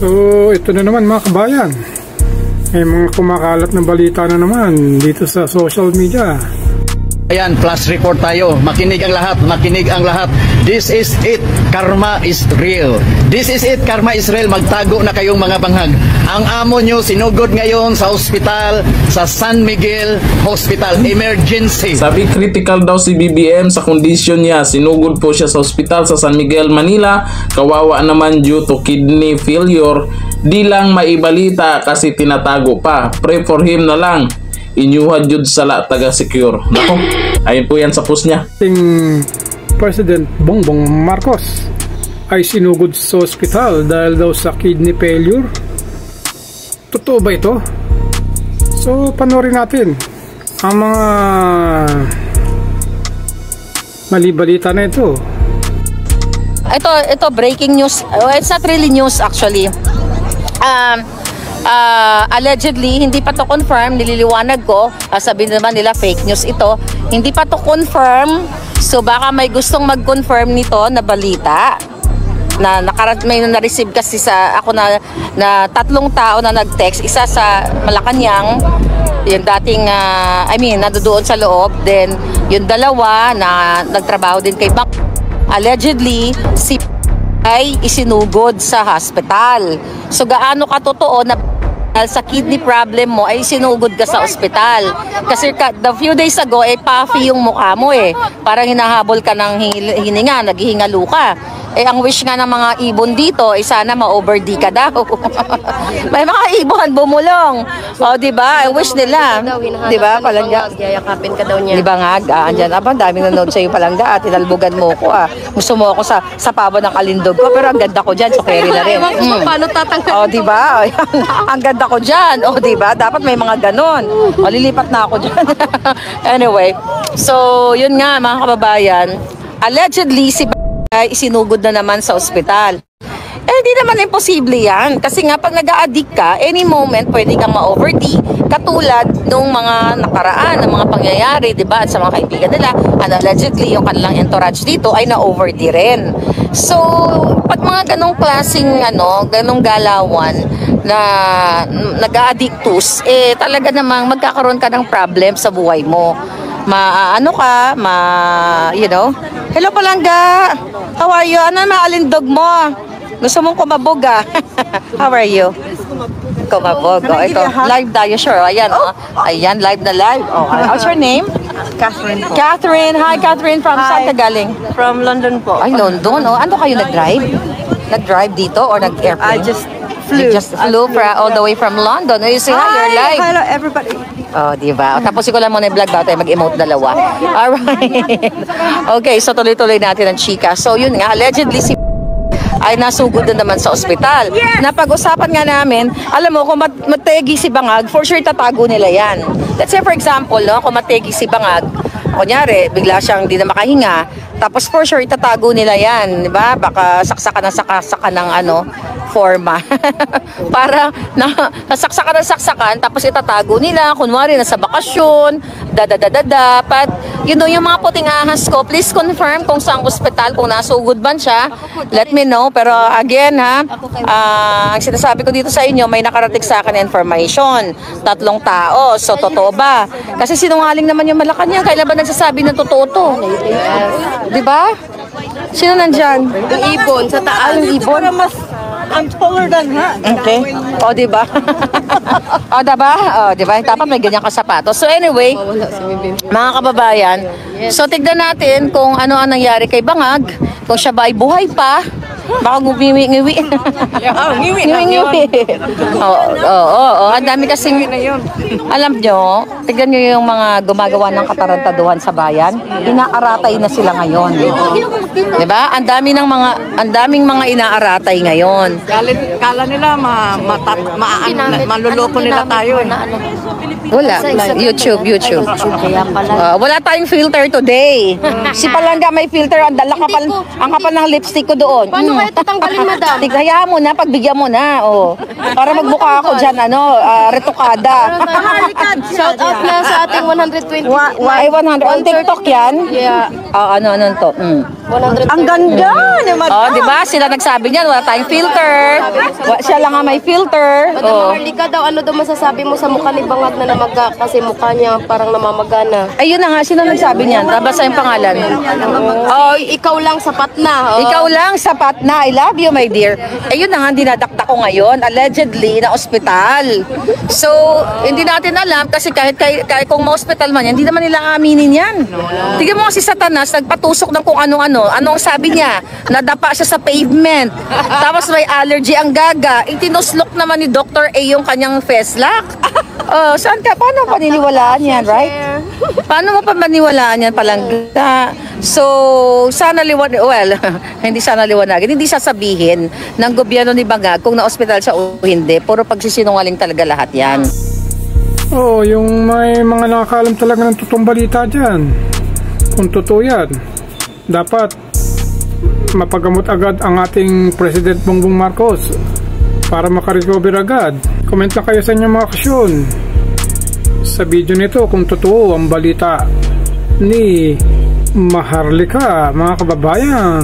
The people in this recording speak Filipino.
So ito na naman mga kabayan, may mga kumakalat na balita na naman dito sa social media. Ayan, flash report tayo. Makinig ang lahat, makinig ang lahat. This is it. Karma is real. This is it. Karma is real. Magtago na kayong mga banghag. Ang amo nyo sinugod ngayon sa ospital, sa San Miguel Hospital. Emergency. Sabi critical daw si BBM sa kondisyon niya. Sinugod po siya sa ospital sa San Miguel, Manila. Kawawa naman due to kidney failure. Di lang maibalita kasi tinatago pa. Pray for him na lang. Inyuhad jud sala taga-secure. Nako, ayun po yan sa post niya. President Bongbong Marcos ay sinugod sa ospital dahil daw sa kidney failure. Totoo ba ito? So panoorin natin ang mga mali-balita na ito. Ito breaking news. It's not really news actually. Allegedly, hindi pa to confirm, nililiwanag ko, sabihin naman nila fake news ito, hindi pa to confirm, so baka may gustong mag-confirm nito na balita na may na-receive kasi sa ako na tatlong tao na nag-text, isa sa Malacanang, yung dating nandoon sa loob, then yung dalawa na nagtrabaho din kay Bank, allegedly si ay isinugod sa hospital. So gaano katotoo na sa kidney problem mo ay sinugod ka sa ospital? Kasi the few days ago puffy yung mukha mo parang hinahabol ka ng hininga, naghihingalo ka. Ang wish nga ng mga ibon dito sana ma-over-D ka daw. May mga ibon bumulong. O diba? Ang wish nila. Diba? Palangga. Yayakapin ka daw niya. Diba nga? Andyan. Daming nanood sa'yo palangga. Tinalbugan mo ko Gusto mo ako sa pabo ng kalindog ko. Pero ang ganda ko dyan. So carry na rin. Paano tatanggal? O diba? Ang ganda ko dyan. O diba? Dapat may mga ganon. O lilipat na ako dyan. Anyway. So yun nga mga kababayan. Allegedly si ay isinugod na naman sa ospital. Hindi naman imposible yan. Kasi nga pag nag-a-addict ka, any moment pwede kang ma-over-D. Katulad nung mga nakaraan, ng mga pangyayari, diba? At sa mga kaibigan nila, and allegedly yung kanilang entourage dito ay na-over-D rin. So, pag mga ganong klaseng, ganong galawan na nag-a-addictus, talaga namang magkakaroon ka ng problem sa buhay mo. Hello palangga, how are you? Ano na alindog mo? Gusto mong kumabog How are you? Kumabog. Ito, live tayo, sure. Ayan, ayan, live na live. What's your name? Catherine po. Catherine, hi Catherine, from saan ka galing? From London po. Ay, London, Ano kayo nag-drive? Nag-drive dito or nag-airplane? I just flew. You just flew all the way from London. You say hi, you're live. Hello everybody. Oh, diba? Tapos ko lang muna yung vlog tayo mag-emote dalawa. Alright. Okay, so tuloy-tuloy natin ang chika. So yun nga, allegedly si ay nasugod na naman sa ospital. Napag-usapan nga namin, alam mo, kung mategi si Bangag, for sure tatago nila yan. Let's say for example, kung mategi si Bangag, kunyari, bigla siyang di na makahinga, tapos for sure itatago nila yan, di ba? Baka saksakan ng forma. Para saksakan, tapos itatago nila, kunwari nasa bakasyon, dapat, yung mga puting ahas ko, please confirm kung saan ospital, kung nasugod ba siya, let me know. Pero again ang sinasabi ko dito sa inyo, may nakarating sa akin information, 3 tao, so totoo ba? Kasi sinungaling naman yung Malacanang, kailan ba nagsasabi ng totoo to? Di ba? Sino nandyan? Yung ibon sa taas. Yung ibon? I'm taller than her. Okay. O, diba? Diba? Dapat may ganyan ka sapatos. So anyway, mga kababayan, so tignan natin kung ano ang nangyari kay Bangag, kung siya ba ay buhay pa, baka nguwi-ngiwi. Ngiwi. Ang dami kasing, alam nyo, tignan nyo yung mga gumagawa ng katarantaduhan sa bayan, inaaratay na sila ngayon. Diba? Ang daming mga inaaratay ngayon. Kala nila maluloko nila tayo. Wala. YouTube. Kaya pala. Wala tayong filter today. Si Palangga may filter. Ang kapal ng lipstick ko doon. Paano kaya tatanggalin, madam? Hayaan mo na, pagbigyan mo na. Para magbuka ako dyan, retokada. Shout out na sa ating 120. Ay, 100. On TikTok yan? Yeah. Ano to? 100. Ang ganda ni madam. Di ba? Sila nagsabi niyan, wala tayong filter. Siya lang nga may filter. Madam Marlica daw, ano daw masasabi mo sa mukha ni Bangag na namaga kasi mukha niya parang namamagana. Ayun na nga, sino nagsabi niyan? Tabasa yung pangalan. Ikaw lang sapat na. Ikaw lang, sapat na. I love you, my dear. Ayun na nga, dinadakta ko ngayon. Allegedly, na ospital. So, hindi natin alam kasi kahit kung ma-hospital man yan, hindi naman nila aminin yan. Tignan mo si Satanas, nagpatusok ng kung ano-ano. Anong sabi niya? Nadapa siya sa pavement. Tapos may allergy ang gaga. Itinuslok naman ni Dr. A yung kanyang face lock. Saan ka? Paano paniniwalaan yan, right? Paano mo pa maniwalaan yan Palangga? So, sana hindi sana liwanagin, hindi sasabihin ng gobyerno ni Bangag kung na-hospital siya o hindi. Puro pagsisinungaling talaga lahat yan. Yung may mga nakakalam talaga ng totoong balita dyan. Kung totoo yan, dapat mapagamot agad ang ating President Bongbong Marcos para makarecover agad. Comment lang kayo sa inyong mga aksyon sa video nito kung totoo ang balita ni Maharlika, mga kababayan.